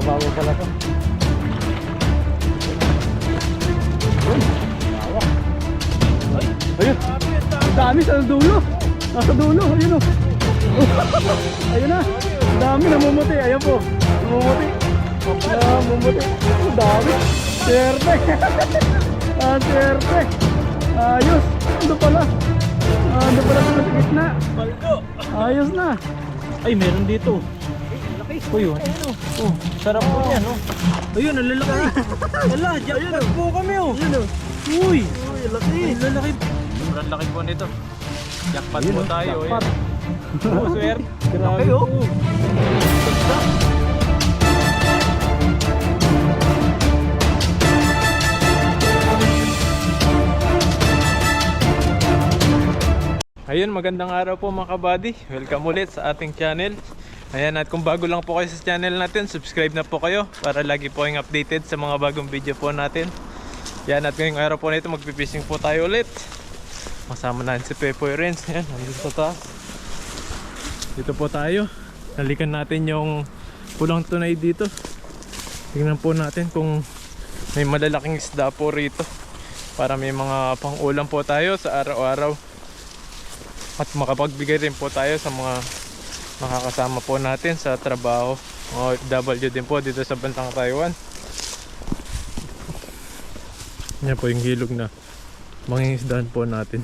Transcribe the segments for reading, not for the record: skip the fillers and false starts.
Bago pala to. Ayun, ang dami sa dulo. Nasa dulo, ayun o. Ayun na, ang dami namumuti. Ayan po, namumuti. Namumuti, ang dami. Swerte. Swerte. Ayos, ando pala. Ando pala sa gitna. Ayos na. Ay, meron dito. Uy, yun. Oh, sarap po yan, oh. Ayun, ang lalaki. Wala, jackpot po kami, oh. Uy, laki. Ang lalaki. Sobrang laki po nito. Jackpot po tayo, eh. Oh, swerte. Laki, oh. Ayun, magandang araw po mga kabady. Welcome ulit sa ating channel. Ayan, at kung bago lang po kayo sa channel natin, subscribe na po kayo para lagi po kayong updated sa mga bagong video po natin. Yan, at ngayong araw po nito magpipishing po tayo ulit. Masama natin si Pepoy Renz. Ayan, nandun sa taas. Dito po tayo. Nalikan natin yung pulang tunay dito. Tingnan po natin kung may malalaking isda po rito para may mga pang-ulam po tayo sa araw-araw. At makapagbigay rin po tayo sa mga makakasama po natin sa trabaho. OFW din po dito sa Bantang Taiwan. Yan po yung hilog na mangingisdahan po natin.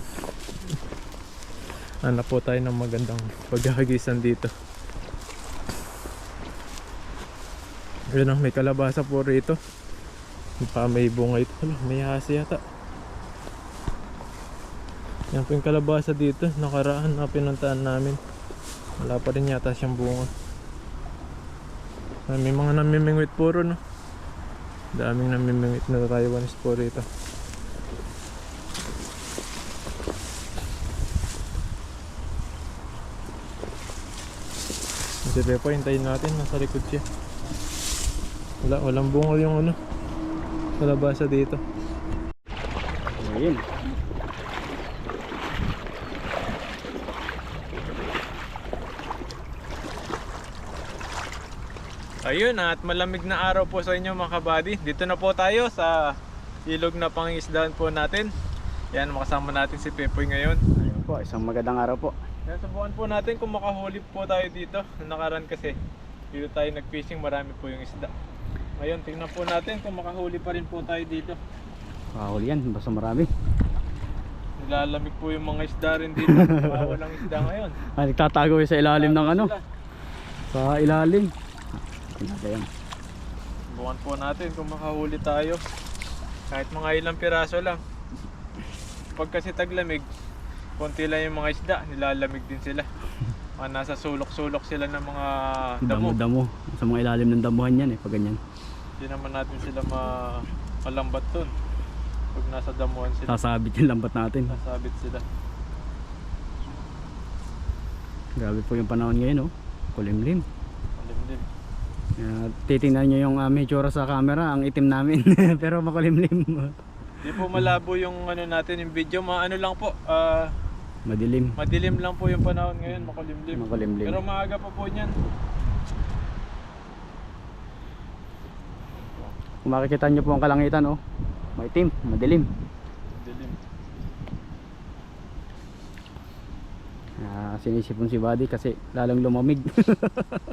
Hanap po tayo ng magandang paghahagisan dito. Ayun, may kalabasa po rito. May bunga ito. May hasi yata. Yan po yung kalabasa dito. Nakaraan na pinuntahan namin. Wala pa rin yata siyang bunga. May mga namimingwit puro, no? Daming namimingwit na Taiwanese po rito. Kasi Pepo, hintayin natin. Nasa likod siya. Walang bunga yung ano, kalabasa dito. Ayun. Ayun, at malamig na araw po sa inyo mga kabady. Dito na po tayo sa ilog na pangingisdahan po natin. Yan, makasama natin si Pepoy ngayon. Ayun po, isang magandang araw po. Yan, subukan po natin kung makahuli po tayo dito. Nakaraan kasi dito tayo nag-fishing, marami po yung isda. Ngayon, tingnan po natin kung makahuli pa rin po tayo dito. Kahuli yan, basta marami. Nilalamig po yung mga isda rin dito. Walang isda ngayon. Nagtatago sa ilalim ng ano? Sila. Sa ilalim. Ayan. Subukan po natin kung makahuli tayo. Kahit mga ilang piraso lang. Pag kasi taglamig, konti lang yung mga isda, nilalamig din sila. Mga nasa sulok-sulok sila ng mga damo. Damo. Sa mga ilalim ng damuhan yan pag ganyan. Hindi naman natin sila malambat dun. Pag nasa damuhan sila, Sasabit yung lambat natin. nasabit sila. Grabe po yung panahon ngayon, oh. Kulimlim. Malimlim. Titingnan nyo yung medyo sa camera, ang itim namin. Pero makulimlim. Hindi po malabo yung ano natin, yung video. Ano lang po, Madilim. madilim lang po yung panahon ngayon, makulimlim. Makulimlim. Pero maaga pa po niyan. Kung makikita nyo po ang kalangitan, oh. Maitim, madilim. Madilim. Sinisipon si Buddy kasi lalong lumamig.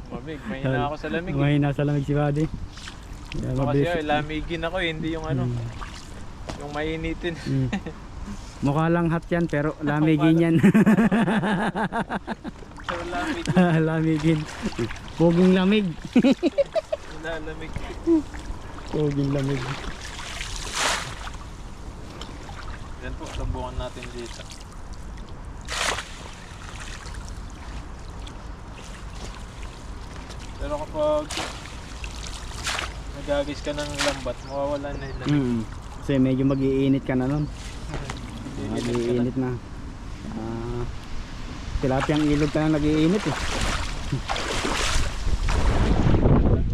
Mamig, mahina ako sa lamig. Mahina sa lamig si Buddy. Kasi lamigin ako hindi yung ano, yung mainitin. Mukha lang hot yan pero lamigin yan. Pero lamig. Lamigin. Poging lamig. Lamig. Poging lamig. Yan po, subukan natin dito. Pero kapag nagagis ka ng lambat, mawawala na yung lamig. Kasi medyo mag-iinit ka na nun. Mag-iinit na. Tilapiyang ilog ka na nag-iinit eh.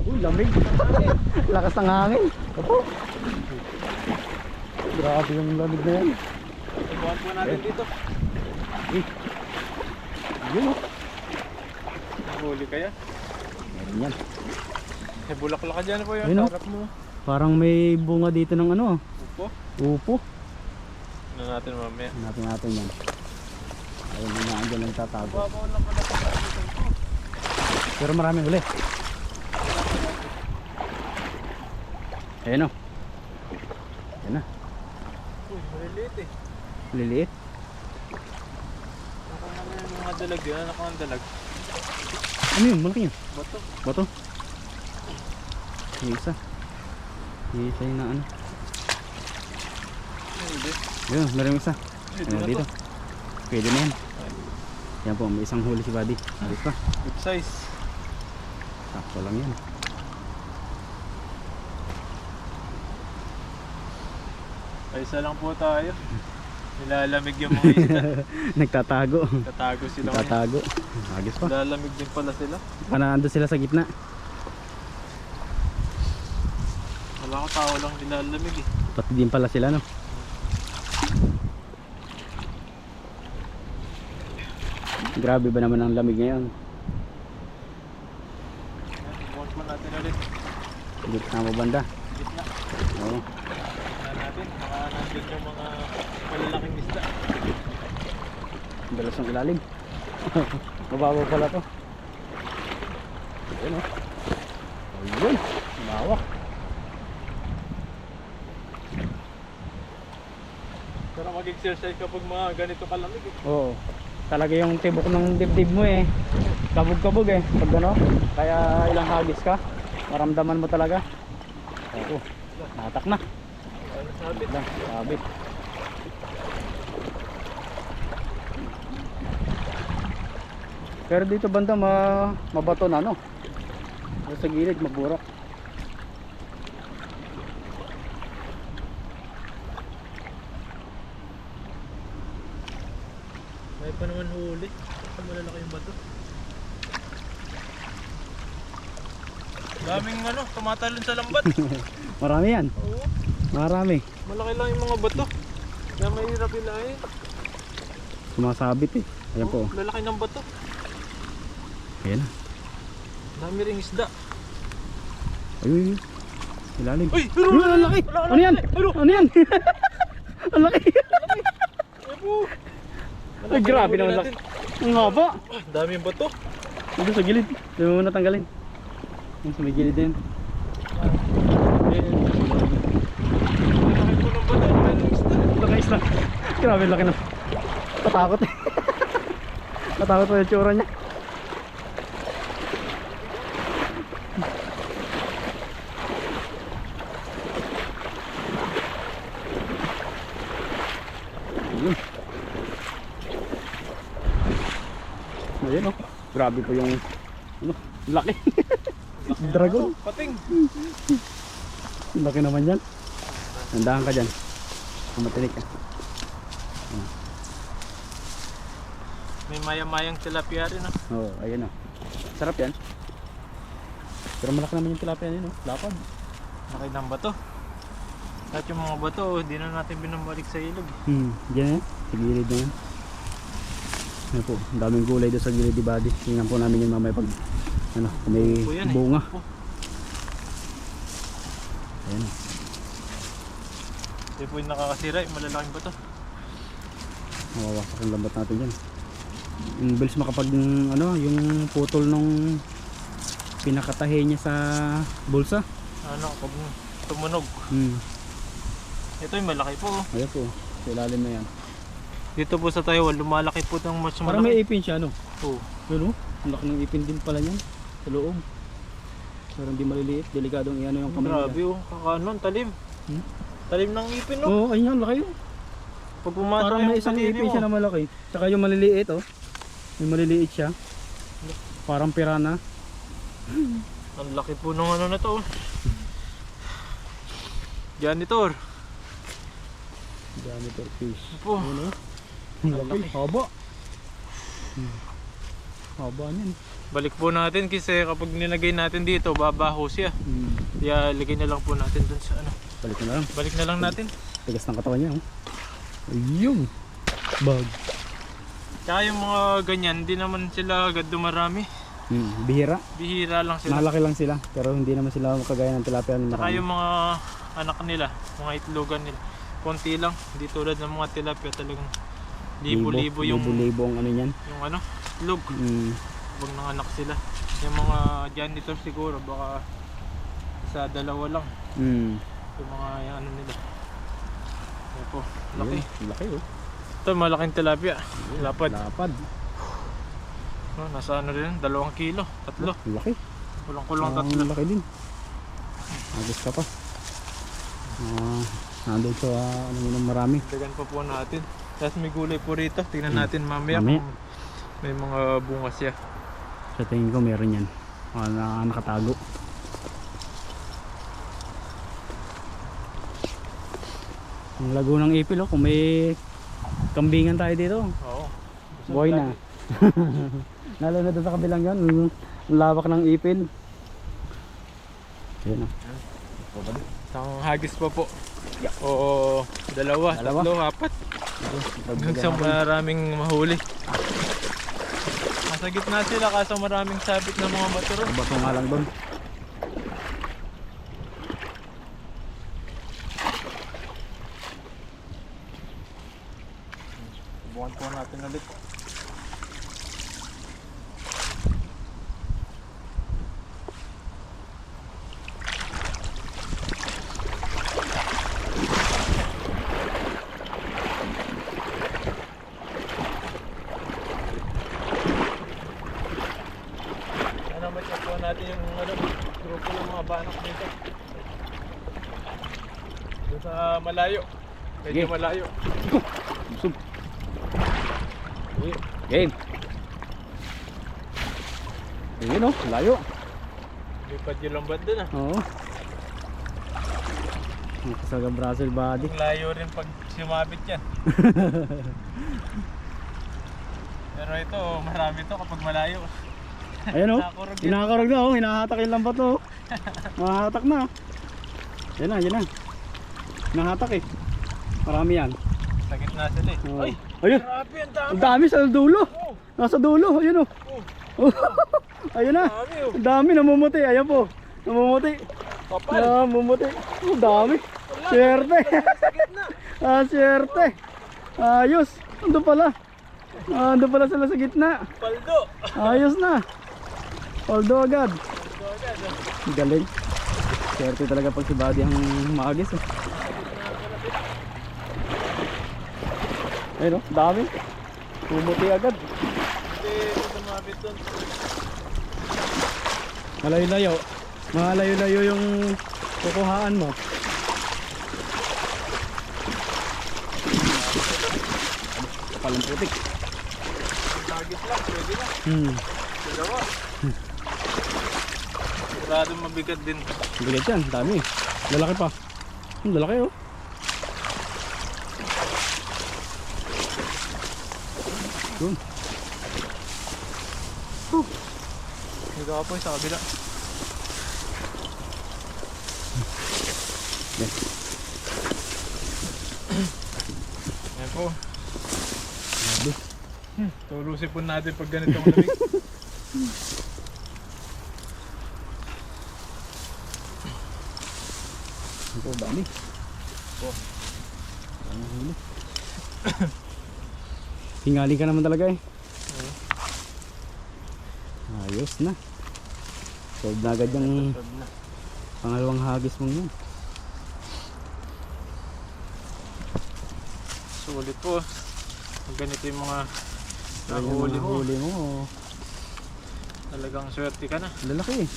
Uy, lamig. Lakas ng hangin. Opo. Grabe yung lamig na yan. Subukan po natin dito. Yun o. Huli kaya? Meron yan. May bulaklak ka dyan po yung Ayun, oh. harap mo. Parang may bunga dito ng ano. Upo. Upo. Ano natin mamaya. Hanapin natin yan. Ayun yung mga dyan nagtatago. Babaw lang pala sa dito po. Pero maraming huli. Ayan o. Ayan na. Uy, maliliit eh. Liliit. Ano yung mga dalag yun? Ano ang dalag? Ano yun? Malaki yun. Bato. Bato. Yung isa. Yung isa yung na ano. Hindi. Ayun, meron yung isa. Hindi Ayun na dito. to. Pwede na yan. Yan po, may isang huli si Buddy. Alis pa. Good size. Sakto lang yan. Ay, isa lang po tayo. Nilalamig yung mga isda. Nagtatago. Tatago sila. Nagtatago. Agis pa. Nilalamig din pala sila. Panaando sila sa gitna. Wala ko tao lang nilalamig eh. Pati din pala sila, no? Grabe ba naman ang lamig ngayon? Buwan po natin ulit. Gitna mo banda. Gitna. Oo. Tignan natin. Baka nandun yung mga malalaking isda. Dalas ng ilalim. Mababaw pala to. Ayun, oh. Ayun. Mawak. Pero mag-exercise kapag mga ganito kalamig eh. Oo. Talaga yung tibok ng dibdib mo eh. Kabog-kabog eh. Pag ano, kaya ilang hagis ka, maramdaman mo talaga. Oo. Natak na. Ano sabi? Lang, sabit. Pero dito banda mabato na no. Sa gilid maburak. May pa naman huli. Ito malalaki yung bato. Daming ano, tumatalon sa lambat. Marami yan. Oo. Marami. Malaki lang yung mga bato. Kaya mahirap ilahin. Sumasabit eh. Ayan po. Lalaki ng bato. Ayan. Dami ring isda. Ayun. Ilalim. Uy! Uy, ang laki! Ano yan? Ano yan? Ang laki! Ay, grabe naman laki. Ang haba. Dami yung bato. Ito sa gilid. Ito mo natanggalin. Yung sa may gilid din. Laki po ng bato. May isda. Laki isla. Grabe laki na. Natakot eh. Natakot pa yung tsura niya. Ayun. Ayun oh. Grabe po yung ano, laki. Dragon. Pating. Laki naman yan. Nandahan ka dyan. Matinik ka. May maya-mayang tilapia rin ah. Oo, ayun oh. Sarap yan. Pero malaki naman yung tilapia yun oh. Lapad. Laki ng bato. At yung mga bato, di na natin binabalik sa ilog. Diyan yan. Sa gilid na yan. Ayan po. Ang daming gulay doon sa gilid di Buddy. Tingnan po namin yung mamaya pag ano, may Po yan eh. bunga. Po. Ayan. Hindi po yung nakakasira yung malalaking bato. Mawawasak ang lambat natin yan. Yung bilis makapag ano, yung putol nung pinakatahe niya sa bulsa. Ano, pag tumunog. Ito yung malaki po. Oh. Ayan po. Sa ilalim na yan. Dito po sa Taiwan, lumalaki po ng mas Parang may malaki. ipin siya no? Oo. Yun oh. Ang laki ng ipin din pala yan. Sa loob. Pero hindi maliliit. Delikadong iano yung kamay Grabe oh, kakanon, talim. Talim ng ipin no. Oo, ayun yan. Laki yun. Pag pumasok Parang may isang ipin siya na malaki. Tsaka yung maliliit oh. May maliliit siya. Parang pirana. Ang laki po ng ano na to. Oh. Janitor. Janitor fish. Po. Ano? Ang Ang laki. laki. Haba. Haba niyan. Balik po natin kasi kapag nilagay natin dito, babaho siya. Kaya lagay na lang po natin dun sa ano. Balik na lang. Balik na lang natin. Tigas ng katawan niya oh. Ayun. Bag. Tsaka yung mga ganyan, hindi naman sila agad dumarami. Bihira. Bihira lang sila. Malaki lang sila. Pero hindi naman sila makagaya ng tilapia na Saka marami. yung mga anak nila, mga itlogan nila, konti lang. Hindi tulad ng mga tilapia talagang libo-libo yung Libo-libo ang ano yan. yung ano, itlog. Huwag nang anak sila. Yung mga janitor siguro baka sa dalawa lang. Yung mga yung ano nila. Yan po, laki. Laki oh. Ito malaking tilapia. Lapad. Lapad. No, nasa ano rin, 2 kilo, 3. Laki. Kulang-kulang 3. Laki din. Agos ka pa. Nandun sa ano yun, marami. Dagan pa po natin. Tapos may gulay po rito. Tingnan natin mamaya Mamaya. kung may mga bunga siya. Sa tingin ko meron yan. Nakatago. Ang lago ng ipil oh. Kung may kambingan tayo dito. Oo. Buhay na. Lalo na doon sa kabilang yan. Ang lawak ng ipil. Ayan oh. Isang hagis pa po. Oo, 2, 3, 4. Hanggang sa maraming mahuli. Nasa gitna sila kaso maraming sabit na mga bato ron. Bato nga lang doon. Subukan po natin ulit. Macheck po natin yung ano, grupo ng mga banak dito. Doon sa malayo. Medyo Sige. malayo. Busog. Game. Ayun oh, layo. Lipad yung lambat dun ah. Oo. Ang kasaga Brazil body. Ang layo rin pag sumabit yan. Pero ito, marami to kapag malayo. Ayan oh. Nakakurog yun. Hinakarog na oh. Hinahatak yung lambat oh. Mahatak na. Yan na, yan na. Hinahatak eh. Marami yan. Sa gitna sila eh. Oh. Ay! Ayun. Grabe, ang dami! Ang dami sa dulo. Oh, Nasa dulo. Ayun oh. oh, Ayun na. dami oh. Ang dami namumuti. Ayan po. Namumuti. Kapal! Namumuti. Ang dami. Swerte. Sa gitna! Swerte. Ayos. Ando pala. Ando pala sila sa gitna. Paldo! Ayos na. Paldo agad. Paldo agad oh. Galing. Swerte talaga pag si Buddy ang maagis eh. Ayun oh, dami. Pumuti agad. Hindi, sumabit dun. Malayo-layo. Malayo-layo yung kukuhaan mo. Kapalang putik. Hagis lang, pwede na. Dalawa. Siguradong mabigat din. Bigat yan, dami. Lalaki pa. Lalaki oh. Yun. Dito ka po sa kabila. Yan. Ayan po. Grabe. Tulusin po natin pag ganitong lamig. Ito, dami. Oh. Dami huli. Tingali ka naman talaga eh. Ayos na. Solve na agad yung pangalawang hagis mong yun. Sulit po. Pag ganito yung mga Ayun yung nahuli mga mo. huli mo. Talagang swerte ka na. Lalaki eh.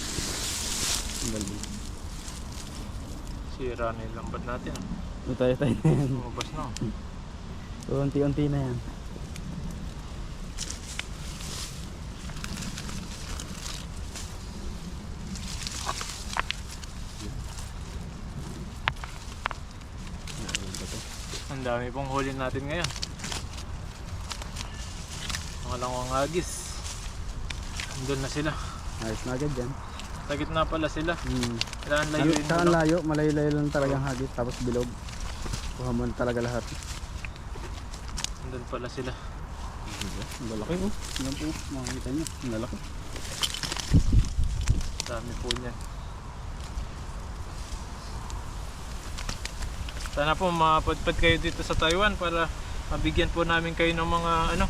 Galing. Sira na yung lambat natin. Ito tayo na yan. Lumabas na. So, unti-unti na yan. Ang dami pong huli natin ngayon. Mga langwang hagis. Andun na sila. Ayos na agad yan. Sa gitna pala sila. Kailangan Layo, layuin mo saan lang. layo? Malayo-layo lang talagang hagis. Tapos bilog. Kuha mo na talaga lahat. Andun pala sila. Ang lalaki oh. Yan po. Makikita nyo. Ang lalaki. Dami po niyan. Sana po mapadpad kayo dito sa Taiwan para mabigyan po namin kayo ng mga ano,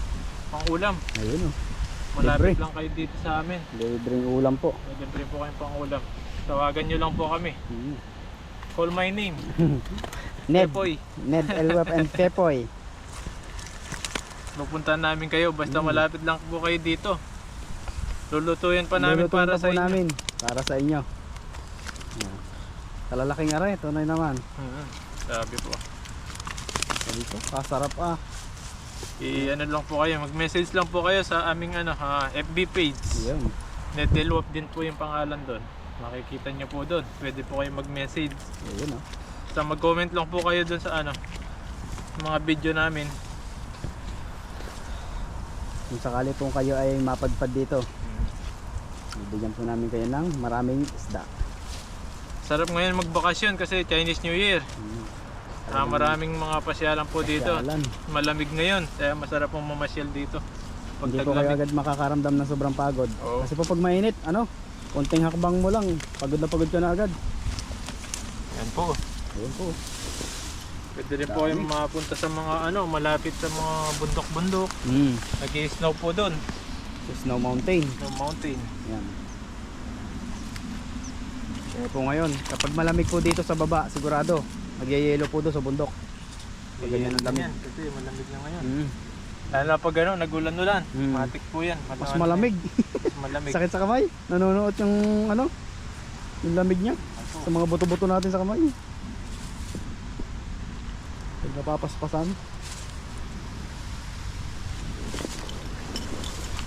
pang-ulam. Ayun oh. Malapit Libre. lang kayo dito sa amin. Libreng ulam po. Libre po kayong pang-ulam. Tawagan nyo lang po kami. Call my name. Ned. Pepoy. Ned Elwep and Pepoy. Pupuntahan namin kayo basta malapit lang po kayo dito. Lulutuin pa namin Lulutuin para pa sa po inyo. namin. Para sa inyo. Yan. Kalalaking aray, tunay naman. Sabi po. Sabi ko, kasarap ah. Ano lang po kayo, mag-message lang po kayo sa aming FB page. Yan. Ned Elwep din po yung pangalan doon. Makikita nyo po doon. Pwede po kayo mag-message. Ayun oh. Basta mag-comment lang po kayo doon sa mga video namin. Kung sakali po kayo ay mapadpad dito, bibigyan po namin kayo ng maraming isda. Sarap ngayon magbakasyon kasi Chinese New Year. Maraming mga pasyalan po dito. Pasyalan. Malamig ngayon, kaya masarap pong mamasyal dito. Pag Hindi po kayo taglamig. agad makakaramdam ng sobrang pagod. Oo. Kasi po pag mainit, konting hakbang mo lang, pagod ka na agad. Yan po. Ayun po. Pwede rin po kayong mapunta sa mga malapit sa mga bundok-bundok. Nag-i-snow po doon. Snow Mountain. Snow mountain. Yan. Kaya po ngayon, kapag malamig po dito sa baba, sigurado, magyayelo po doon sa bundok. Pag ganyan ang lamig. Yan, kasi malamig na ngayon. Mm. Lalo na pag nagulan-ulan. Mm. Matik po yan. Mas malamig. Mas malamig. Sakit sa kamay. Nanonood yung yung lamig niya sa mga buto-buto natin sa kamay. Pag napapaspasan.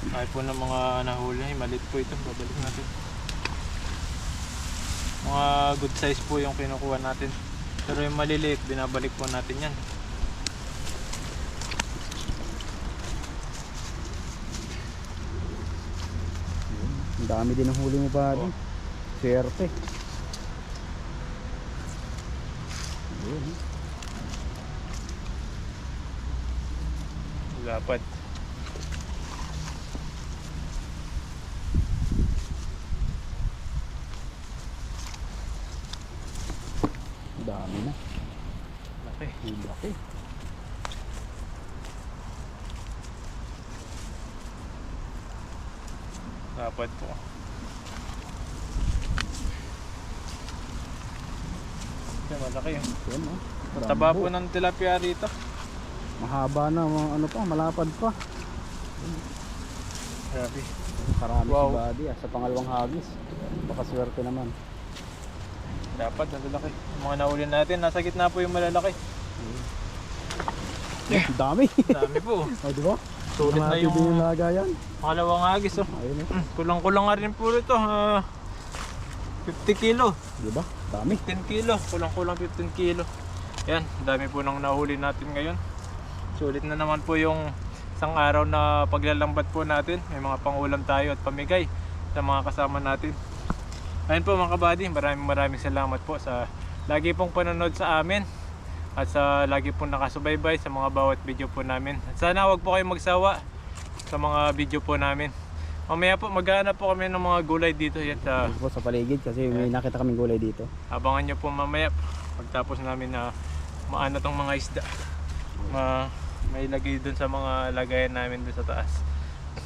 Kahit po ng mga nahuli, maliit po ito. Babalik natin. Mga good size po yung kinukuha natin. Pero yung maliliit, binabalik po natin yan. Ang dami din ng huli mo pa. Oo. Swerte. Ayun. Dapat. Dami na. Laki. Ang laki. Dapat po. Yan, malaki yun. Yan oh. Taba po ng tilapia rito. Mahaba na, malapad pa. Grabe. Karami Wow. si Buddy sa pangalawang hagis. Baka swerte naman. Dapat, nalalaki. Yung mga nahuli natin, nasa gitna po yung malalaki. Ang dami. Dami po. O diba? Sulit na Din yung yung lagayan. pangalawang hagis. Oh. Ayun oh. Kulang-kulang nga rin po rito. 50 kilo. Diba? Dami. 15 kilo. Kulang-kulang 15 kilo. Yan, dami po nang nahuli natin ngayon. Sulit na naman po yung isang araw na paglalambat po natin. May mga pangulam tayo at pamigay sa mga kasama natin. Ayun po mga kabady, maraming salamat po sa lagi pong panonood sa amin at sa lagi pong nakasubaybay sa mga bawat video po namin. At sana wag po kayong magsawa sa mga video po namin. Mamaya po maghahanap po kami ng mga gulay dito yan sa Dito po sa paligid kasi may nakita kaming gulay dito. abangan nyo po mamaya pagtapos namin na maano tong mga isda. May lagay dun sa mga lagayan namin dun sa taas.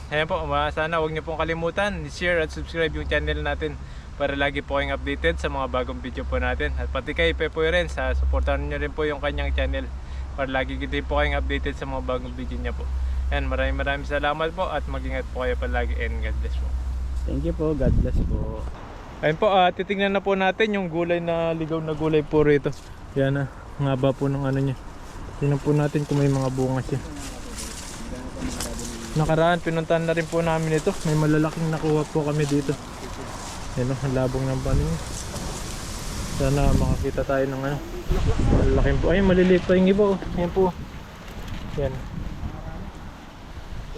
Ayan po, sana huwag nyo pong kalimutan share at subscribe yung channel natin para lagi po kayong updated sa mga bagong video po natin. At pati kay Pepoy rin, supportan nyo rin po yung kanyang channel para lagi din po kayong updated sa mga bagong video niya po. Ayan, maraming salamat po at mag-ingat po kayo palagi and God bless po. Thank you po. God bless po. Ayun po, titingnan na po natin yung gulay na ligaw na gulay po rito. Yan na, ang haba po ng ano niya. Tingnan po natin kung may mga bunga siya. Nakaraan, pinuntahan na rin po namin ito. May malalaking nakuha po kami dito. Yan o, ang labong ng panin. Sana makakita tayo ng malalaking po. Ay, maliliit pa yung iba o. Yan po. Yan.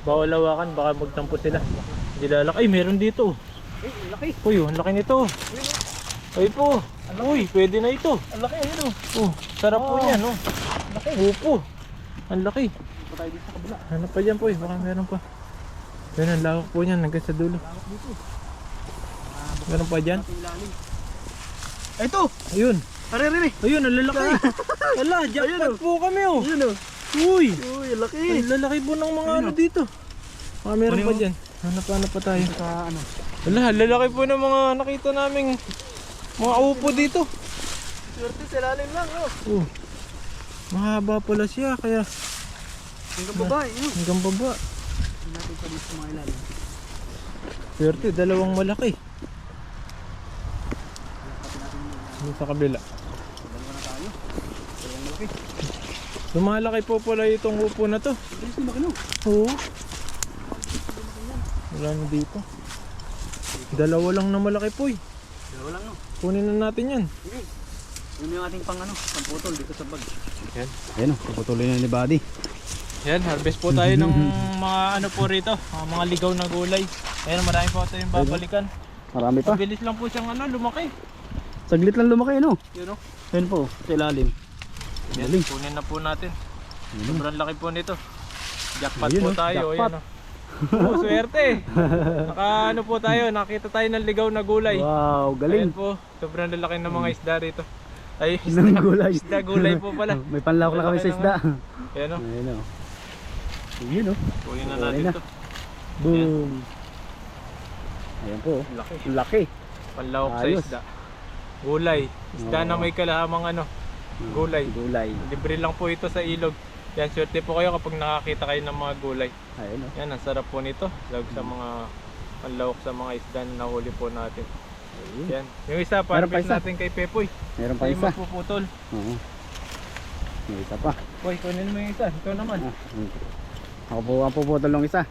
Bawal lawakan, baka magtampo sila. Hindi lalaki. Ay, meron dito. Laki. Uy, ang laki nito. Ay po. Uy, pwede na ito. Ang laki. Ayun oh. Oh, sarap po niyan, no. Laki. Upo. Ang laki. Ito tayo dito sa kabila. Ano pa dyan po eh, baka meron pa. Yan, ang lawak po niyan, hanggang sa dulo. Meron pa dyan? Ay, ito! Ayun. Pare, rin eh. Ayun, ang lalaki. Wala, jackpot po kami oh. Ayun oh. Uy, Uy, laki. ang lalaki po ng mga ano dito. Meron Kunin pa mo. dyan. Hanap pa tayo. Sa ano. Wala, lalaki po ng mga nakita naming mga upo dito. Swerte sa lalim lang, oh. Oh. Mahaba pala siya, kaya Hanggang babae, yun. hanggang baba. Hindi natin pa dito sa mga ilalim. Swerte, dalawang malaki. Dito sa kabila. Dalawa na tayo. Dalawang malaki. Lumalaki po pala itong upo na to. Bilis na makino. Oo. Wala na dito. Dalawa lang na malaki po eh. Dalawa lang, no. Kunin na natin yan. Sige. Yun yung ating pangputol dito sa bag. Yan. Ayan o, puputuloy na ni Buddy. Yan, harvest po tayo ng mga ano po rito, mga ligaw na gulay. Ayan, marami po tayong babalikan. Marami pa. Mabilis lang po siyang ano, lumaki. Saglit lang lumaki, no? Yun o. Ayan po, sa ilalim. Yan, Galing. kunin na po natin. Ayun. Sobrang laki po nito. Jackpot Ayun, po oh, tayo. jackpot. Ayan, oh, swerte. Naka ano po tayo, nakita tayo ng ligaw na gulay. Wow, Ayan galing. po, sobrang lalaki ng mga isda rito. Ay, Ng gulay. isda gulay po pala. May panlawak na kami sa isda. Ayan o, Ayan o. Ayun o. kunin na Kunin natin na. to. Boom. Ayan po. Laki. Laki. Panlawak sa Ayos. isda. Gulay. Isda na Oo. may kalahamang ano, gulay. Gulay. Libre lang po ito sa ilog. Yan, swerte po kayo kapag nakakita kayo ng mga gulay. Ayan o. Yan, ang sarap po nito. Lalo sa mga panlawak sa mga isda na nahuli po natin. Ayun. Yan. Yung isa, para Meron pa isa. natin kay Pepoy. Meron pa Tayo isa. magpuputol. Oo. May isa pa. Boy, kunin mo yung isa. Ikaw naman. Ako po ang puputol ng isa.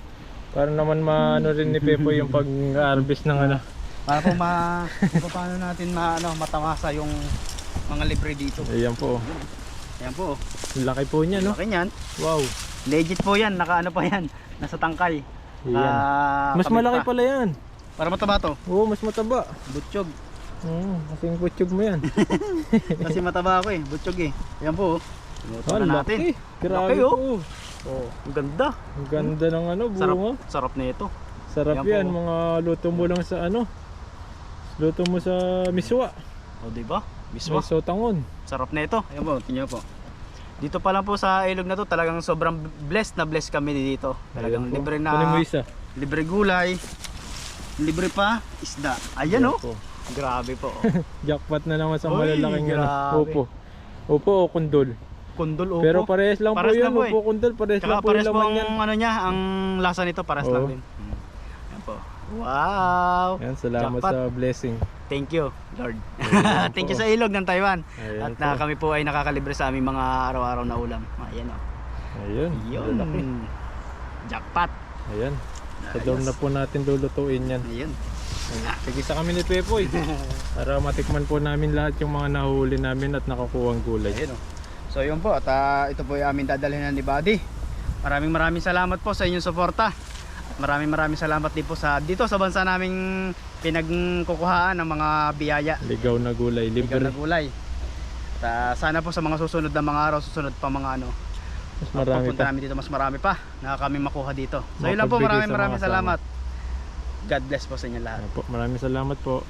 Para naman maano rin ni Pepoy yung pag-harvest ng ano. Para po paano natin matamasa yung mga libre dito. Ayan po. Ayan po. Laki po niya, no? Laki niyan. Wow. Legit po yan. Naka ano pa yan. Nasa tangkay. Ayan. Mas Kamit malaki pa. pala yan. Para mataba to. Oo, mas mataba. Butchog. Kasing kutsog mo yan. Kasi mataba ako eh. Butchog eh. Ayan po. Luto na natin. laki. Grabe Laki, oh. po. Oh, ang ganda. Ang ganda ng ano, Sarap, bunga. sarap na ito. Sarap Ayan yan, po. mga luto mo lang sa ano. Luto mo sa miswa. O, diba? May Miswa. sotangon. Sarap na ito. Ayan po, tingnan po. Dito pa lang po sa ilog na to, talagang sobrang blessed na blessed kami dito. Talagang Ayan po. libre Kunin mo na, isa. libre gulay, libre pa isda. Ayan Ayan oh. po. Grabe po. Jackpot na naman sa Uy, malalaking ano. grabe. Upo. Upo o kundol. Kundol opo. Pero parehas lang Parehas po lang yan. po eh. Upo kundol, parehas lang Tsaka po yung pares po laman ang yan. ano niya, ang lasa nito pares Oo. lang din. Ayan po. Wow. Yan, salamat Jackpot. sa blessing. Thank you, Lord. Ayan Thank po. you sa ilog ng Taiwan. Ayan At po. kami po ay nakakalibre sa aming mga araw-araw na ulam. Ayan oh. Ayun. Yun. Laki. Jackpot. Ayan. Sa Ayos. dorm na po natin lulutuin yan. Ayun. Tigisa kami ni Pepoy. Para matikman po namin lahat yung mga nahuli namin at nakakuhang gulay. Ayun oh. So yun po at ito po yung aming dadalhin ni Buddy. Maraming salamat po sa inyong suporta. At maraming salamat din po sa dito sa bansa naming pinagkukuhaan ng mga biyaya. Ligaw na gulay, Ligaw libre. na gulay. Sana po sa mga susunod na mga araw, susunod pa mga ano. Mas marami Pagpunta pa. namin dito, mas marami pa na kami makuha dito. So yun lang po, Mapagbigay sa maraming mga salamat. God bless po sa inyo lahat. Ayan po, maraming salamat po.